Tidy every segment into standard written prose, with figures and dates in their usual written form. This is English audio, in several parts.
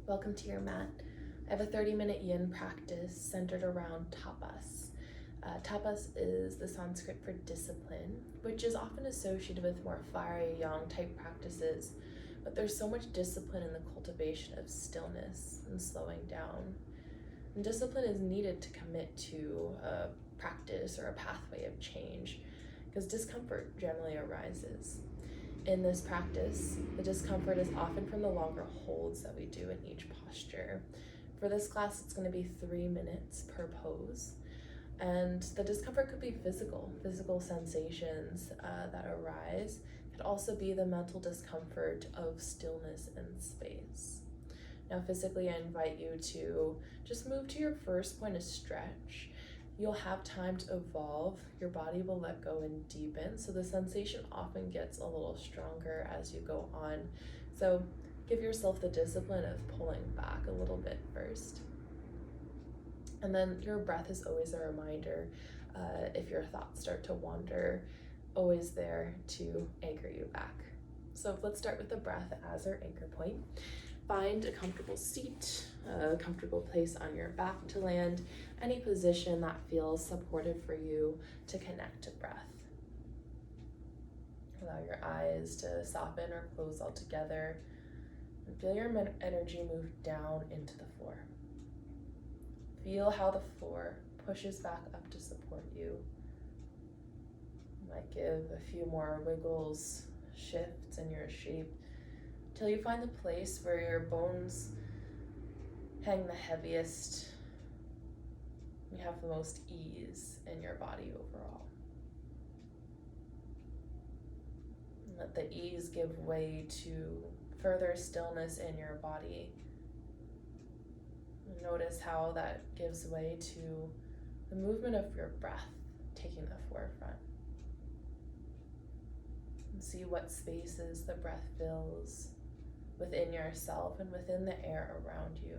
Welcome to your mat. I have a 30-minute yin practice centered around tapas. Tapas is the Sanskrit for discipline, which is often associated with more fiery yang type practices, but there's so much discipline in the cultivation of stillness and slowing down. And discipline is needed to commit to a practice or a pathway of change, because discomfort generally arises. In this practice, the discomfort is often from the longer holds that we do in each posture. For this class, it's going to be 3 minutes per pose. And the discomfort could be physical sensations that arise. It could also be the mental discomfort of stillness and space. Now, physically, I invite you to just move to your first point of stretch. You'll have time to evolve. Your body will let go and deepen, so the sensation often gets a little stronger as you go on. So give yourself the discipline of pulling back a little bit first. And then your breath is always a reminder. If your thoughts start to wander, always there to anchor you back. So let's start with the breath as our anchor point. Find a comfortable seat, a comfortable place on your back to land, any position that feels supportive for you to connect to breath. Allow your eyes to soften or close altogether, and feel your energy move down into the floor. Feel how the floor pushes back up to support you. You might give a few more wiggles, shifts in your shape, till you find the place where your bones hang the heaviest. You have the most ease in your body overall. And let the ease give way to further stillness in your body. Notice how that gives way to the movement of your breath taking the forefront. And see what spaces the breath fills within yourself and within the air around you.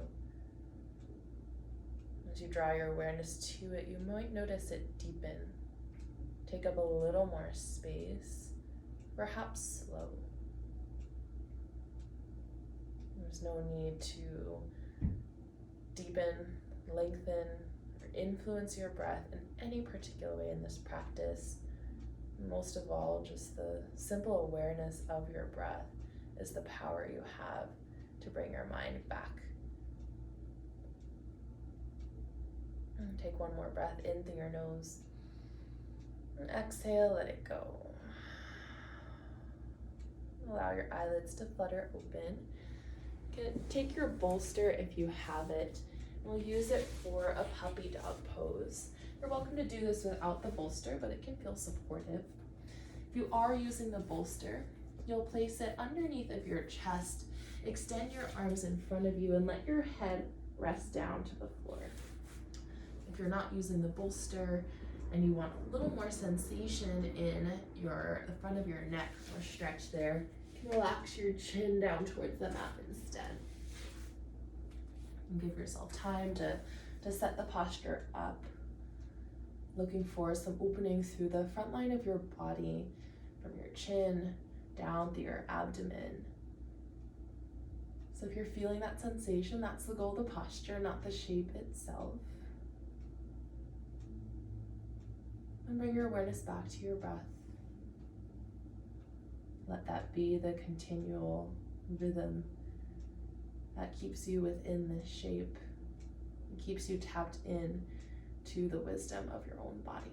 As you draw your awareness to it, you might notice it deepen, take up a little more space, perhaps slow. There's no need to deepen, lengthen, or influence your breath in any particular way in this practice. Most of all, just the simple awareness of your breath is the power you have to bring your mind back. And take one more breath in through your nose. And exhale, let it go. Allow your eyelids to flutter open. Take your bolster if you have it. We'll use it for a puppy dog pose. You're welcome to do this without the bolster, but it can feel supportive. If you are using the bolster, you'll place it underneath of your chest, extend your arms in front of you, and let your head rest down to the floor. If you're not using the bolster and you want a little more sensation in the front of your neck or stretch there, you can relax your chin down towards the mat instead. And give yourself time to set the posture up, looking for some opening through the front line of your body, from your chin down through your abdomen. So if you're feeling that sensation, that's the goal of the posture, not the shape itself. And bring your awareness back to your breath. Let that be the continual rhythm that keeps you within this shape and keeps you tapped in to the wisdom of your own body.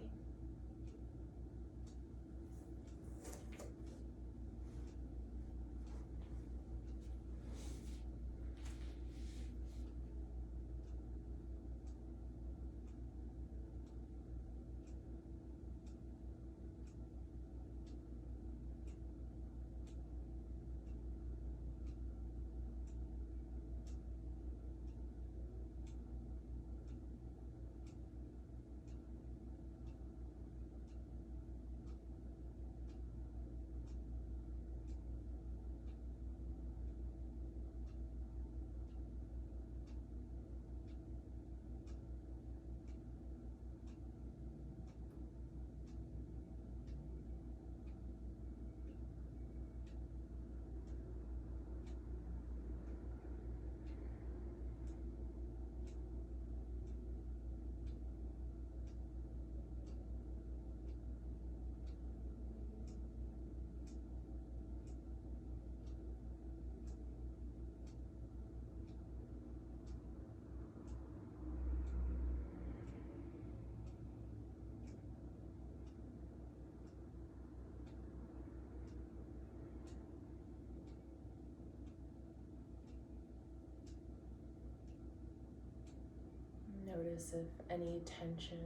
Notice if any tension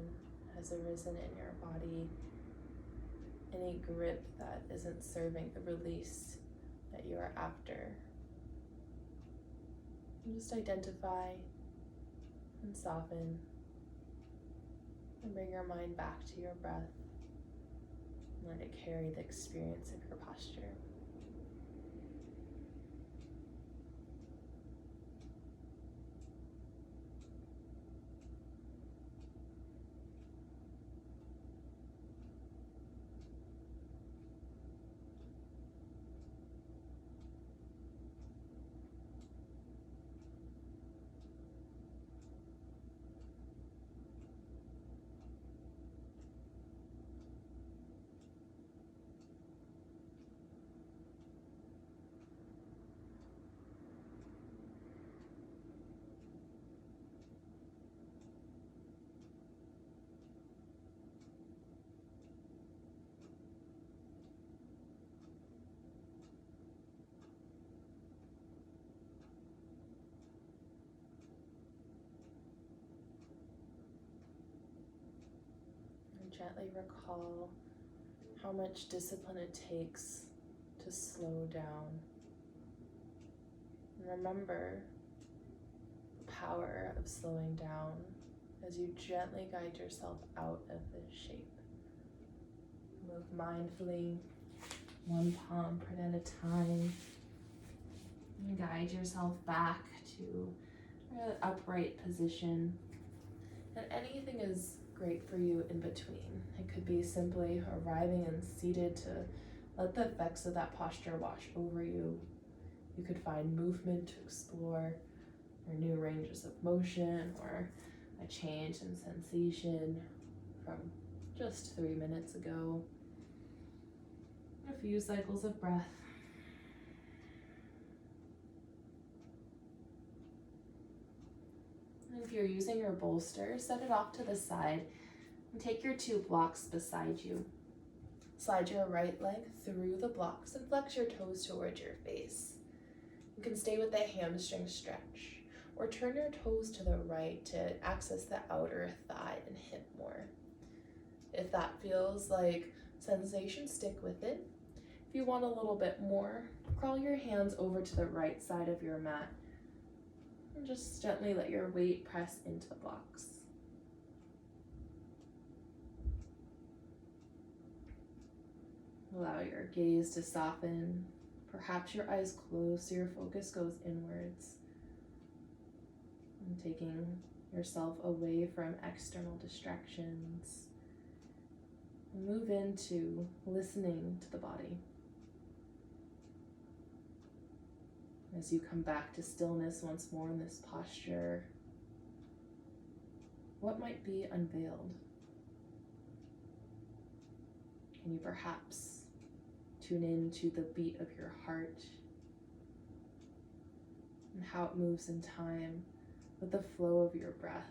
has arisen in your body, any grip that isn't serving the release that you are after. And just identify and soften and bring your mind back to your breath and let it carry the experience of your posture. Gently recall how much discipline it takes to slow down. And remember the power of slowing down as you gently guide yourself out of this shape. Move mindfully, one palm print at a time, and guide yourself back to an upright position. And anything is great for you in between. It could be simply arriving and seated to let the effects of that posture wash over you. You could find movement to explore, or new ranges of motion, or a change in sensation from just 3 minutes ago. A few cycles of breath. And if you're using your bolster, set it off to the side and take your 2 blocks beside you. Slide your right leg through the blocks and flex your toes towards your face. You can stay with the hamstring stretch or turn your toes to the right to access the outer thigh and hip more. If that feels like sensation, stick with it. If you want a little bit more, crawl your hands over to the right side of your mat and just gently let your weight press into the blocks. Allow your gaze to soften. Perhaps your eyes close so your focus goes inwards. And taking yourself away from external distractions. Move into listening to the body. As you come back to stillness once more in this posture, what might be unveiled? Can you perhaps tune in to the beat of your heart and how it moves in time with the flow of your breath?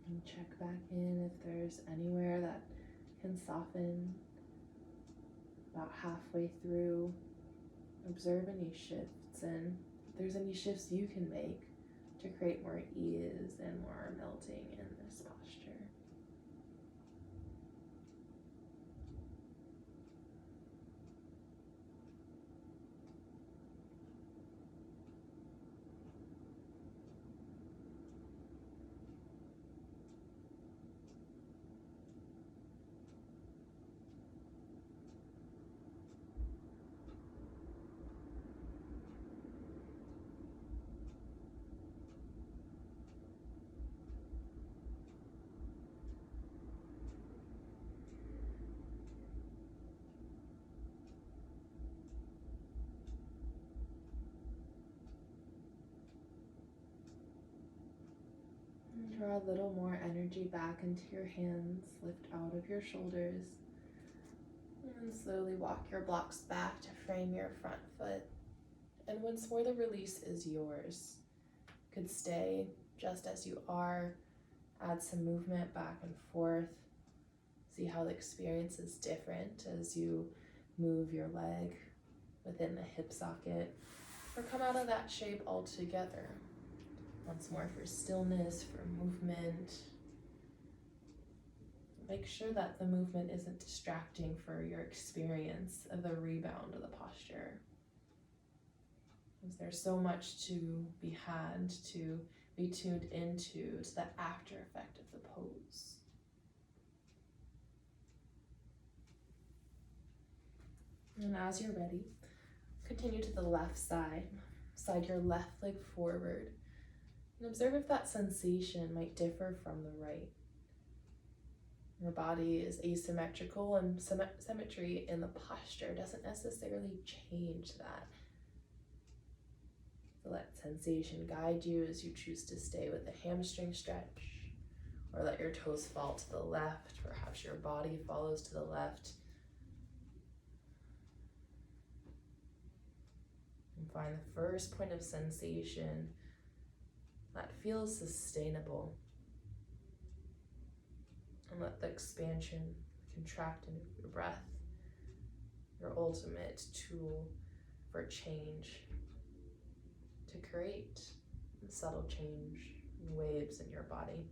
And check back in if there's anywhere that can soften. About halfway through, observe any shifts, and if there's any shifts you can make to create more ease and more melting in this posture. Draw a little more energy back into your hands, lift out of your shoulders, and slowly walk your blocks back to frame your front foot. And once more, the release is yours. You could stay just as you are, add some movement back and forth, see how the experience is different as you move your leg within the hip socket, or come out of that shape altogether. Once more for stillness, for movement. Make sure that the movement isn't distracting for your experience of the rebound of the posture. Because there's so much to be had, to be tuned into, to the after effect of the pose. And as you're ready, continue to the left side. Slide your left leg forward and observe if that sensation might differ from the right. Your body is asymmetrical, and symmetry in the posture doesn't necessarily change that. So let sensation guide you as you choose to stay with the hamstring stretch, or let your toes fall to the left. Perhaps your body follows to the left. And find the first point of sensation that feels sustainable. And let the expansion, contraction of your breath, your ultimate tool for change, to create subtle change and waves in your body.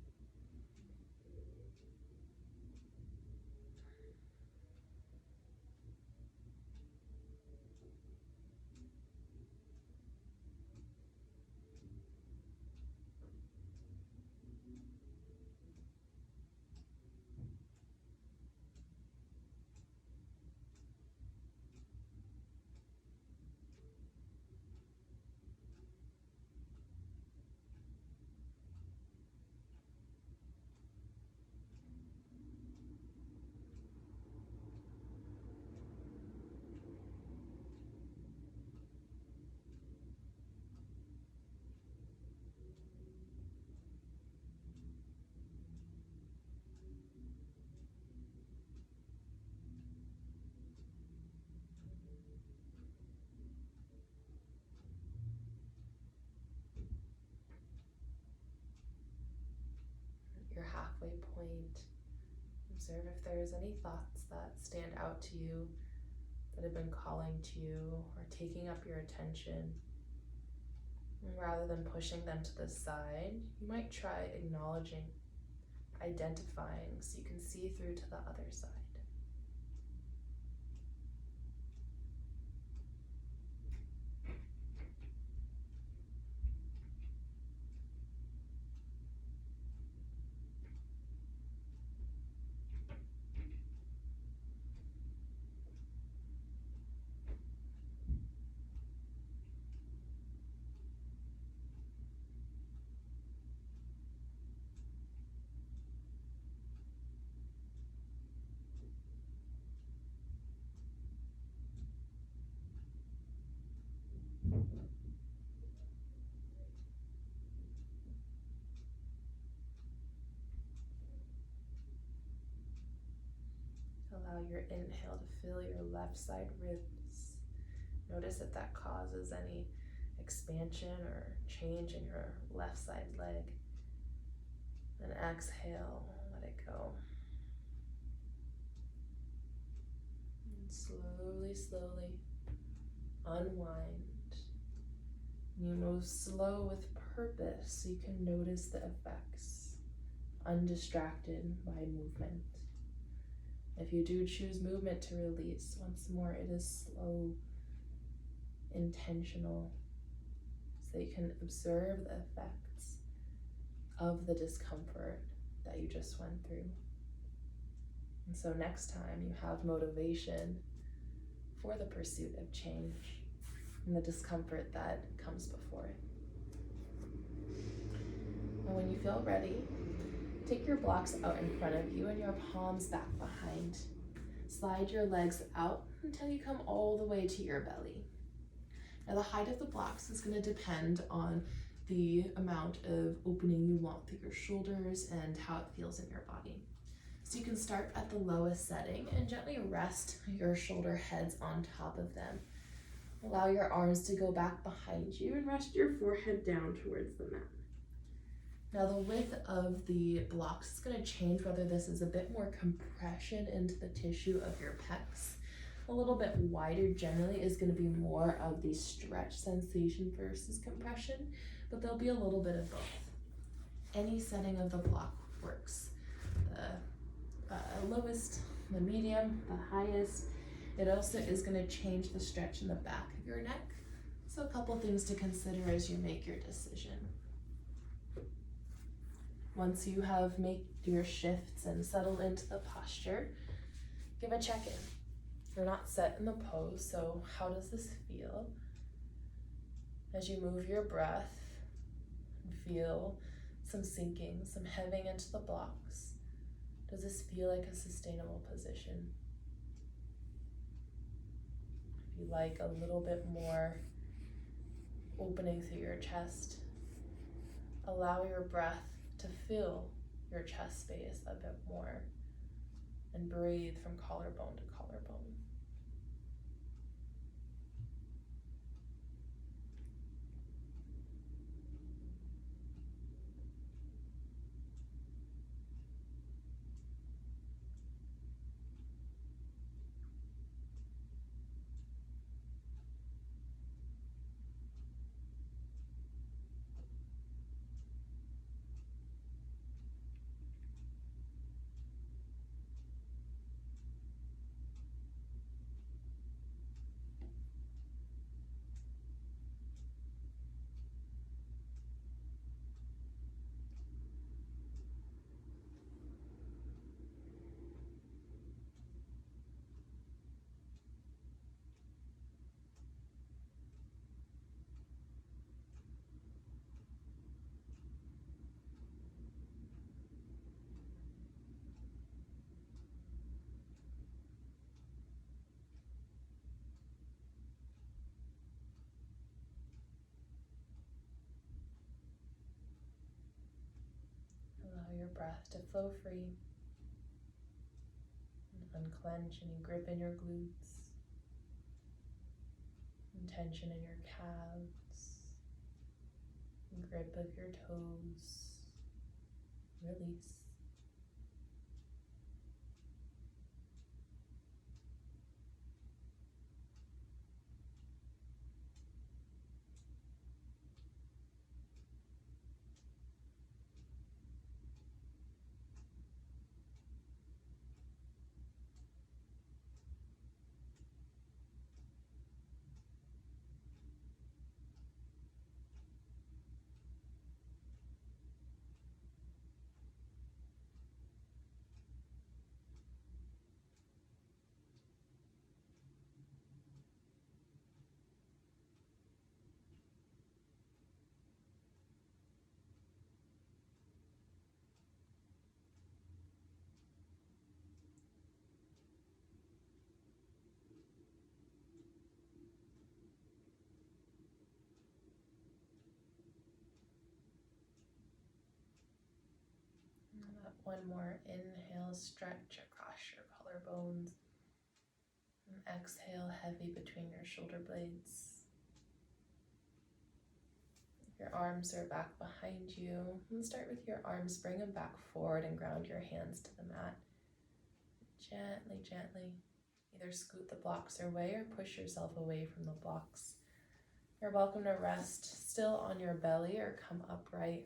Your halfway point. Observe if there's any thoughts that stand out to you, that have been calling to you or taking up your attention. And rather than pushing them to the side, you might try acknowledging, identifying, so you can see through to the other side. Allow your inhale to fill your left side ribs. Notice if that causes any expansion or change in your left side leg. And exhale, let it go. And slowly unwind. You move slow with purpose so you can notice the effects, undistracted by movement. If you do choose movement to release, once more, it is slow, intentional, so you can observe the effects of the discomfort that you just went through. And so next time you have motivation for the pursuit of change and the discomfort that comes before it. And when you feel ready, take your blocks out in front of you and your palms back behind. Slide your legs out until you come all the way to your belly. Now the height of the blocks is going to depend on the amount of opening you want through your shoulders and how it feels in your body. So you can start at the lowest setting and gently rest your shoulder heads on top of them. Allow your arms to go back behind you and rest your forehead down towards the mat. Now the width of the blocks is going to change, whether this is a bit more compression into the tissue of your pecs. A little bit wider generally is going to be more of the stretch sensation versus compression, but there'll be a little bit of both. Any setting of the block works. The lowest, the medium, the highest. It also is going to change the stretch in the back of your neck. So a couple things to consider as you make your decision. Once you have made your shifts and settled into the posture, give a check-in. You're not set in the pose, so how does this feel? As you move your breath, feel some sinking, some heaving into the blocks. Does this feel like a sustainable position? If you like a little bit more opening through your chest, allow your breath to fill your chest space a bit more and breathe from collarbone to collarbone. Allow your breath to flow free. And unclench any grip in your glutes, and tension in your calves, and grip of your toes. Release. One more inhale, stretch across your collarbones. And exhale, heavy between your shoulder blades. Your arms are back behind you. And start with your arms, bring them back forward and ground your hands to the mat. Gently, gently. Either scoot the blocks away or push yourself away from the blocks. You're welcome to rest still on your belly or come upright.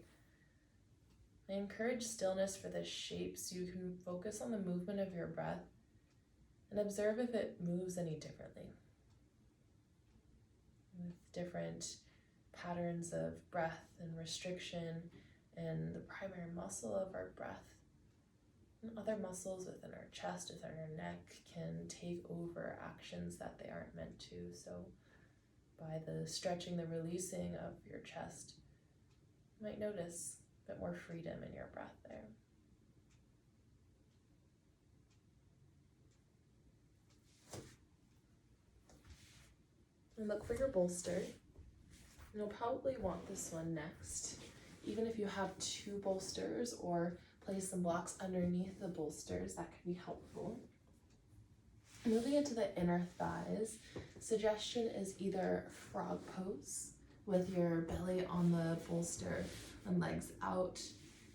I encourage stillness for this shape so you can focus on the movement of your breath and observe if it moves any differently. With different patterns of breath and restriction and the primary muscle of our breath and other muscles within our chest, within our neck can take over actions that they aren't meant to. So by the stretching, the releasing of your chest, you might notice a bit more freedom in your breath there. And look for your bolster. You'll probably want this one next. Even if you have 2 bolsters or place some blocks underneath the bolsters, that can be helpful. Moving into the inner thighs, suggestion is either frog pose with your belly on the bolster and legs out.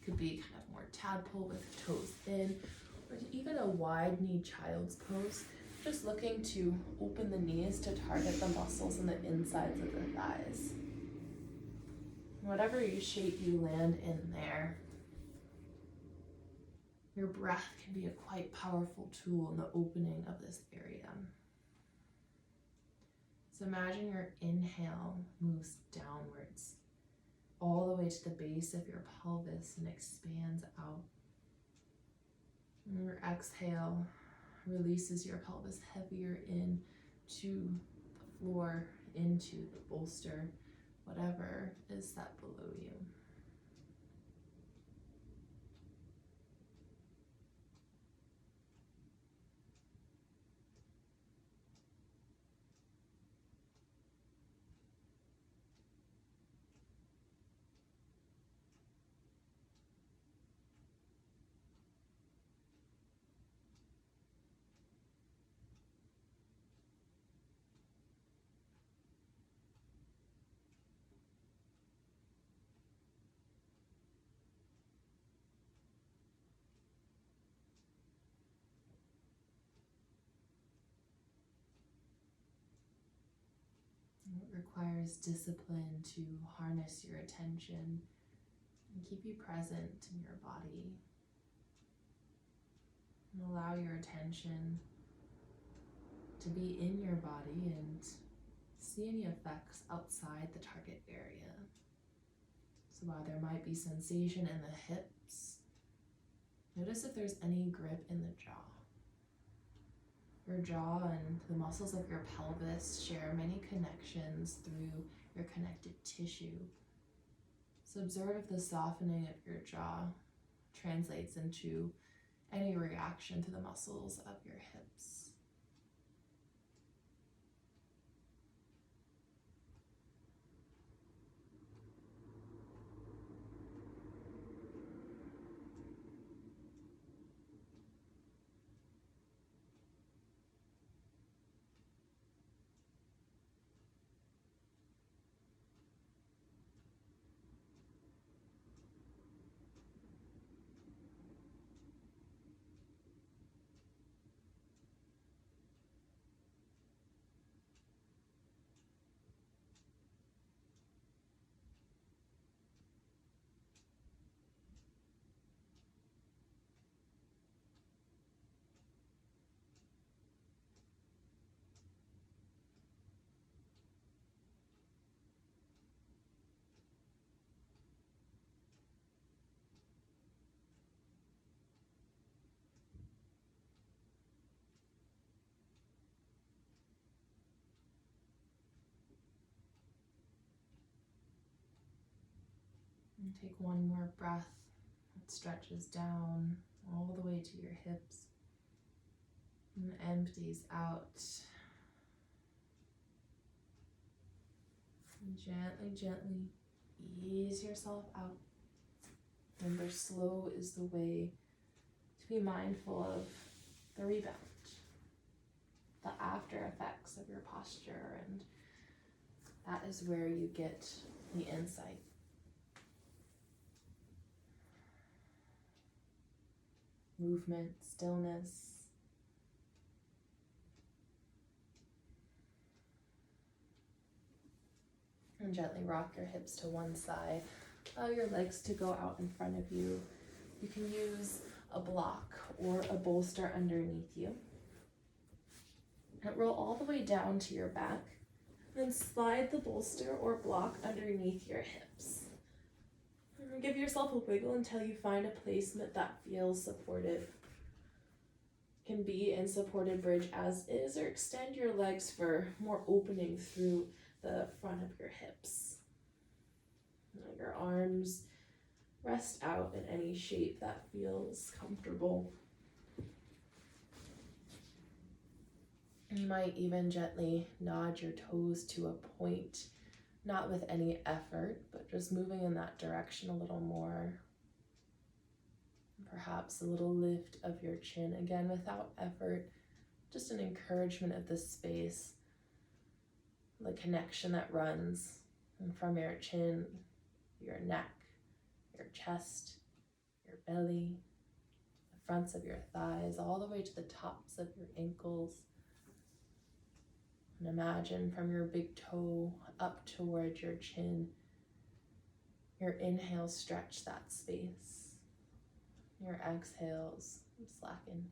Could be kind of more tadpole with toes in, or even a wide knee child's pose, just looking to open the knees to target the muscles in the insides of the thighs. Whatever shape you land in there, your breath can be a quite powerful tool in the opening of this area. So imagine your inhale moves downwards all the way to the base of your pelvis and expands out. And your exhale releases your pelvis heavier into the floor, into the bolster, whatever is set below you. It requires discipline to harness your attention and keep you present in your body. And allow your attention to be in your body and see any effects outside the target area. So while there might be sensation in the hips, notice if there's any grip in the jaw. Your jaw and the muscles of your pelvis share many connections through your connective tissue. So observe if the softening of your jaw translates into any reaction to the muscles of your hips. And take one more breath that stretches down all the way to your hips and empties out. And gently, gently ease yourself out. Remember, slow is the way to be mindful of the rebound, the after effects of your posture, and that is where you get the insight. Movement, stillness. And gently rock your hips to one side. Allow your legs to go out in front of you. You can use a block or a bolster underneath you. And roll all the way down to your back. Then slide the bolster or block underneath your hips. And give yourself a wiggle until you find a placement that feels supportive. Can be in supported bridge as is, or extend your legs for more opening through the front of your hips. Now your arms rest out in any shape that feels comfortable. You might even gently nod your toes to a point. not with any effort, but just moving in that direction a little more. Perhaps a little lift of your chin, again without effort, just an encouragement of the space, the connection that runs from your chin, your neck, your chest, your belly, the fronts of your thighs, all the way to the tops of your ankles. And imagine from your big toe up towards your chin, your inhales stretch that space. Your exhales slacken.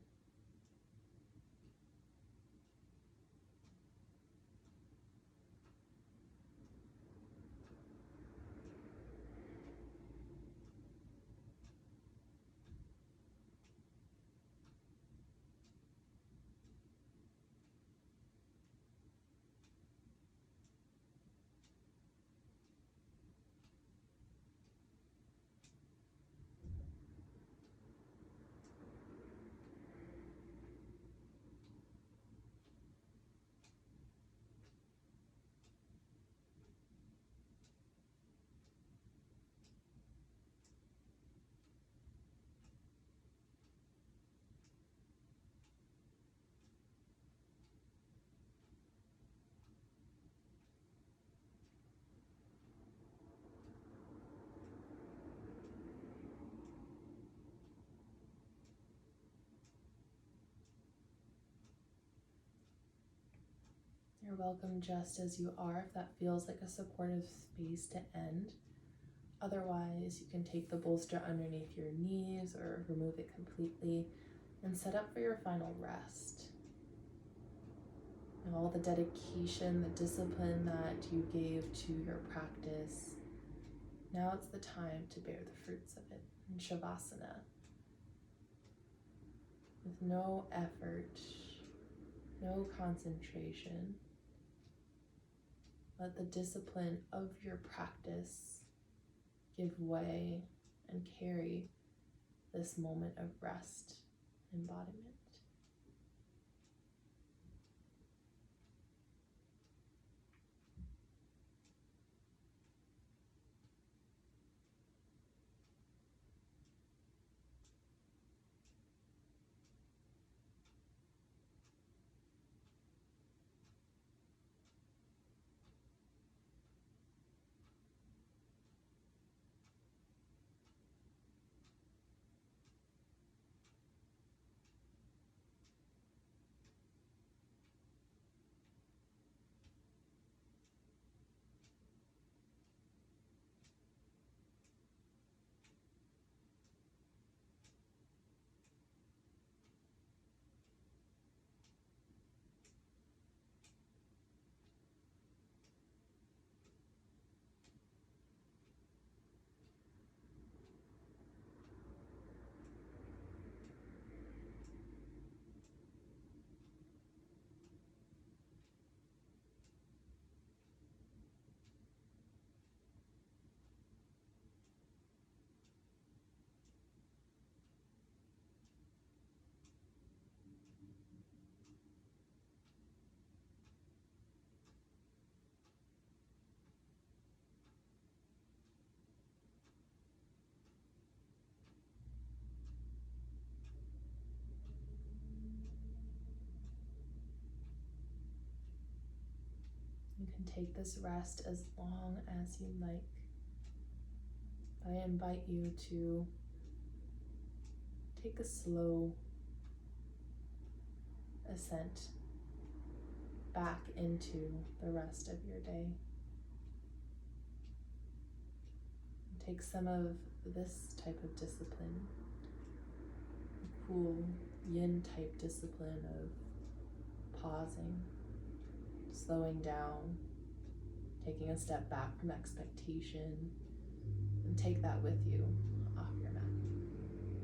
You're welcome just as you are, if that feels like a supportive space to end. Otherwise, you can take the bolster underneath your knees or remove it completely and set up for your final rest. And all the dedication, the discipline that you gave to your practice, now it's the time to bear the fruits of it in Shavasana. With no effort, no concentration, let the discipline of your practice give way and carry this moment of rest, embodiment. You can take this rest as long as you like. I invite you to take a slow ascent back into the rest of your day. Take some of this type of discipline, a cool yin type discipline of pausing, slowing down, taking a step back from expectation, and take that with you